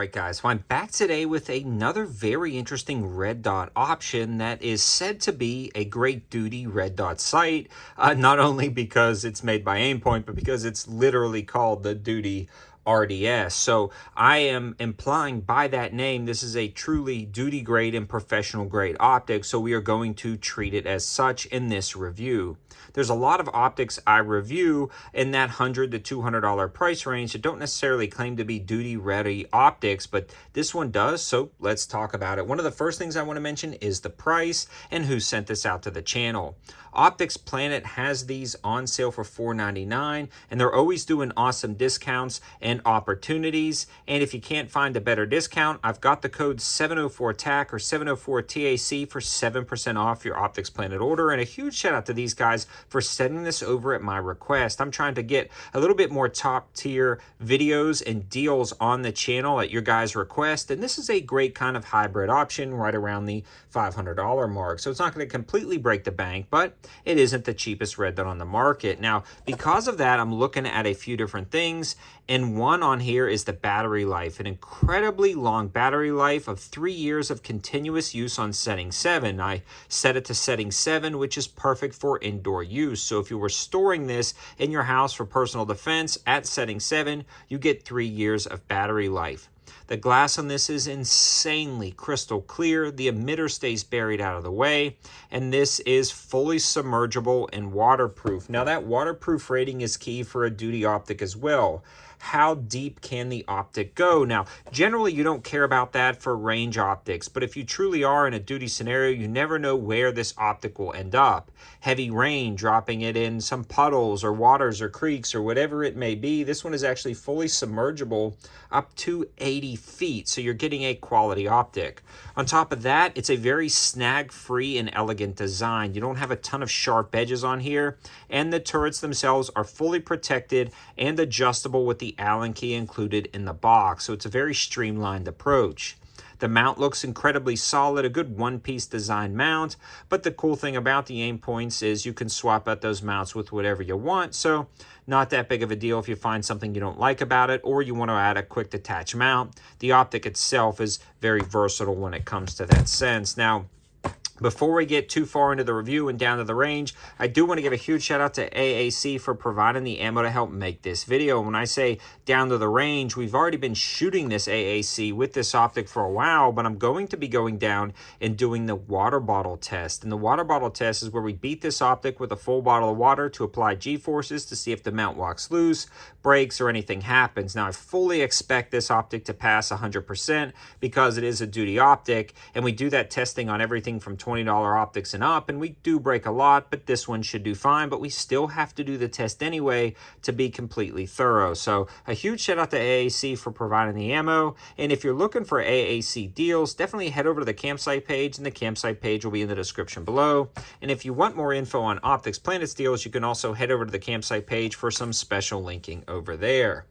Alright guys, well I'm back today with another very interesting red dot option that is said to be a great duty red dot sight, not only because it's made by Aimpoint, but because it's literally called the Duty RDS. So I am implying by that name, this is a truly duty grade and professional grade optic, so we are going to treat it as such in this review. There's a lot of optics I review in that $100 to $200 price range that don't necessarily claim to be duty ready optics, but this one does, so let's talk about it. One of the first things I want to mention is the price and who sent this out to the channel. Optics Planet has these on sale for $4.99, and they're always doing awesome discounts and opportunities. And if you can't find a better discount, I've got the code 704TAC or 704TAC for 7% off your Optics Planet order. And a huge shout out to these guys for sending this over at my request. I'm trying to get a little bit more top tier videos and deals on the channel at your guys' request. And this is a great kind of hybrid option right around the $500 mark. So it's not going to completely break the bank, but it isn't the cheapest red dot on the market. Now, because of that, I'm looking at a few different things, and one on here is the battery life, an incredibly long battery life of 3 years of continuous use on setting 7. I set it to setting 7, which is perfect for indoor use. So if you were storing this in your house for personal defense at setting 7, you get 3 years of battery life. The glass on this is insanely crystal clear. The emitter stays buried out of the way, and this is fully submergible and waterproof. Now that waterproof rating is key for a duty optic as well. How deep can the optic go? Now, generally you don't care about that for range optics, but if you truly are in a duty scenario, you never know where this optic will end up. Heavy rain, dropping it in some puddles or waters or creeks or whatever it may be. This one is actually fully submergible up to 80 feet, so you're getting a quality optic. On top of that, it's a very snag-free and elegant design. You don't have a ton of sharp edges on here, and the turrets themselves are fully protected and adjustable with the Allen key included in the box, so it's a very streamlined approach. The mount looks incredibly solid, a good one-piece design mount, but the cool thing about the Aimpoints is you can swap out those mounts with whatever you want, so not that big of a deal if you find something you don't like about it or you want to add a quick detach mount. The optic itself is very versatile when it comes to that sense. Now, before we get too far into the review and down to the range, I do want to give a huge shout out to AAC for providing the ammo to help make this video. When I say down to the range, we've already been shooting this AAC with this optic for a while, but I'm going to be going down and doing the water bottle test. And the water bottle test is where we beat this optic with a full bottle of water to apply G-forces to see if the mount walks loose, breaks, or anything happens. Now, I fully expect this optic to pass 100% because it is a duty optic, and we do that testing on everything from $20 optics and up, and we do break a lot, but this one should do fine, but we still have to do the test anyway to be completely thorough. So a huge shout out to AAC for providing the ammo, and if you're looking for AAC deals, definitely head over to the campsite page, and the campsite page will be in the description below. And if you want more info on Optics Planet's deals, you can also head over to the campsite page for some special linking over there.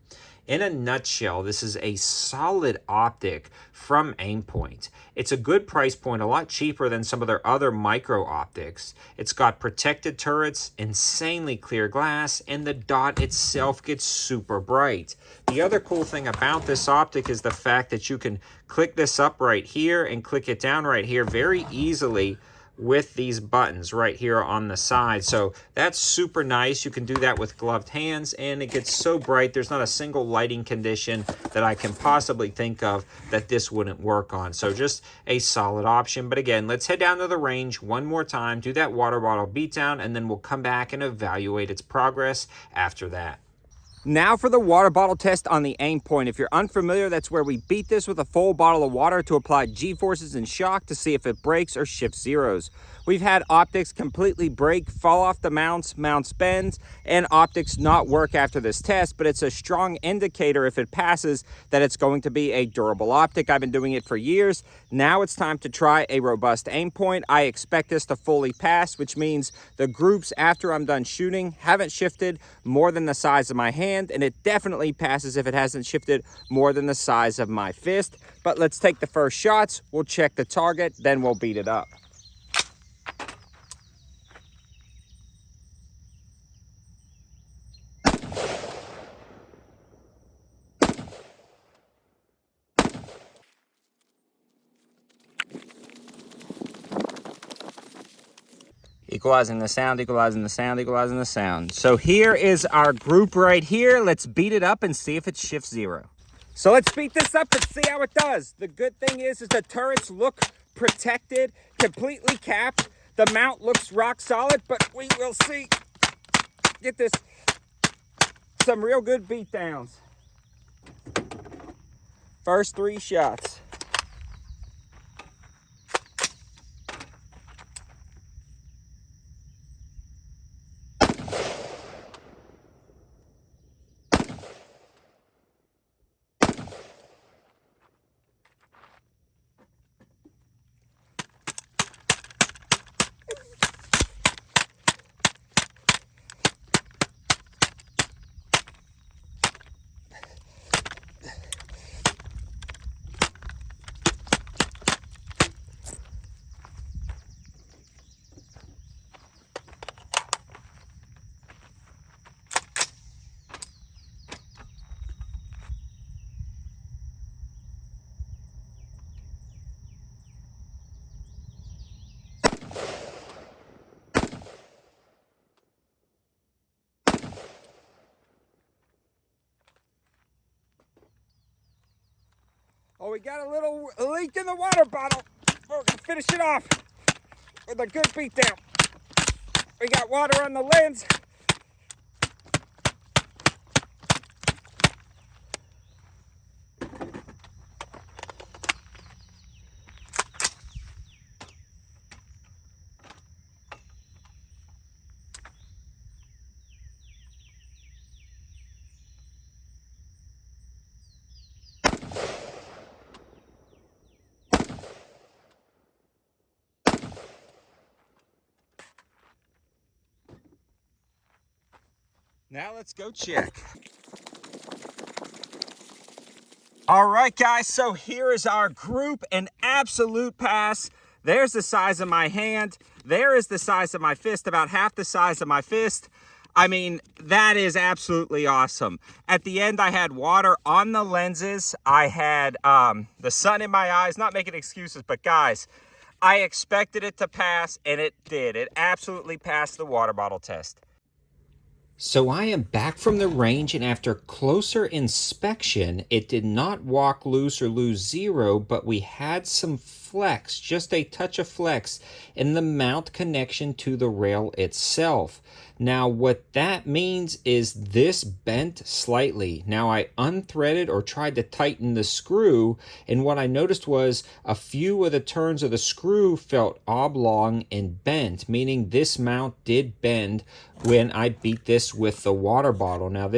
In a nutshell, this is a solid optic from Aimpoint. It's a good price point, a lot cheaper than some of their other micro optics. It's got protected turrets, insanely clear glass, and the dot itself gets super bright. The other cool thing about this optic is the fact that you can click this up right here and click it down right here very easily with these buttons right here on the side. So that's super nice. You can do that with gloved hands, and it gets so bright. There's not a single lighting condition that I can possibly think of that this wouldn't work on. So just a solid option. But again, let's head down to the range one more time, do that water bottle beatdown, and then we'll come back and evaluate its progress after that. Now for the water bottle test on the Aimpoint. If you're unfamiliar, that's where we beat this with a full bottle of water to apply G-forces and shock to see if it breaks or shifts zeros. We've had optics completely break, fall off the mounts bend, and optics not work after this test, but it's a strong indicator if it passes that it's going to be a durable optic. I've been doing it for years. Now it's time to try a robust Aimpoint. I expect this to fully pass, which means the groups after I'm done shooting haven't shifted more than the size of my hand, and it definitely passes if it hasn't shifted more than the size of my fist. But let's take the first shots, we'll check the target, then we'll beat it up. Equalizing the sound, equalizing the sound, equalizing the sound. So here is our group right here. Let's beat it up and see if it shifts 0. So let's beat this up and see how it does. The good thing is the turrets look protected, completely capped. The mount looks rock solid, but we will see. Get this. Some real good beat downs. First 3 shots. Oh, we got a little leak in the water bottle. We're gonna finish it off with a good beat down. We got water on the lens. Now let's go check. All right, guys, so here is our group, an absolute pass. There's the size of my hand. There is the size of my fist, about half the size of my fist. I mean, that is absolutely awesome. At the end, I had water on the lenses. I had the sun in my eyes, not making excuses, but guys, I expected it to pass, and it did. It absolutely passed the water bottle test. So I am back from the range, and after closer inspection, it did not walk loose or lose 0, but we had some flex, just a touch of flex in the mount connection to the rail itself. Now what that means is this bent slightly. Now I unthreaded or tried to tighten the screw, and what I noticed was a few of the turns of the screw felt oblong and bent, meaning this mount did bend when I beat this with the water bottle. Now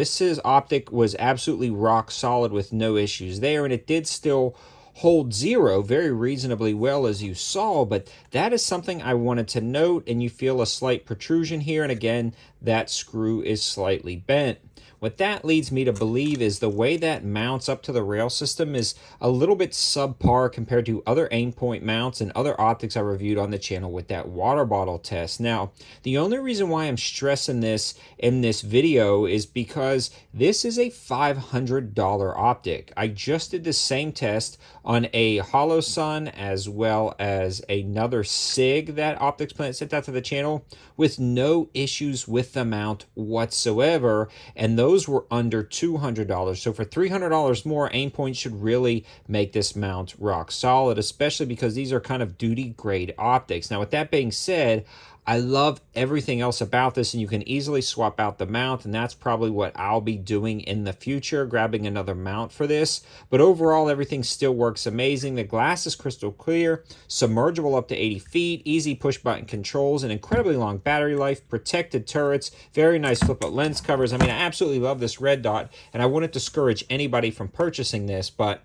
optic was absolutely rock solid with no issues there, and it did still hold 0 very reasonably well, as you saw, but that is something I wanted to note. And you feel a slight protrusion here, and again, that screw is slightly bent. What that leads me to believe is the way that mounts up to the rail system is a little bit subpar compared to other Aimpoint mounts and other optics I reviewed on the channel with that water bottle test. Now, the only reason why I'm stressing this in this video is because this is a $500 optic. I just did the same test on a HoloSun as well as another SIG that Optics Planet sent out to the channel with no issues with the mount whatsoever, and those were under $200. So for $300 more, Aimpoint should really make this mount rock solid, especially because these are kind of duty grade optics. Now with that being said, I love everything else about this, and you can easily swap out the mount, and that's probably what I'll be doing in the future, grabbing another mount for this. But overall, everything still works amazing. The glass is crystal clear, submergible up to 80 feet, easy push button controls, an incredibly long battery life, protected turrets, very nice flip up lens covers. I mean, I absolutely love this red dot, and I wouldn't discourage anybody from purchasing this, but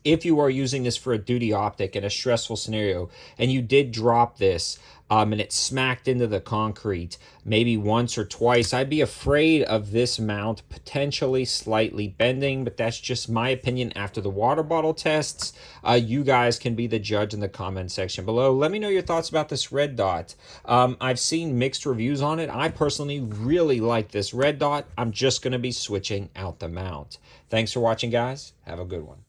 if you are using this for a duty optic in a stressful scenario and you did drop this and it smacked into the concrete maybe once or twice, I'd be afraid of this mount potentially slightly bending, but that's just my opinion after the water bottle tests. You guys can be the judge in the comment section below. Let me know your thoughts about this red dot. I've seen mixed reviews on it. I personally really like this red dot. I'm just going to be switching out the mount. Thanks for watching, guys. Have a good one.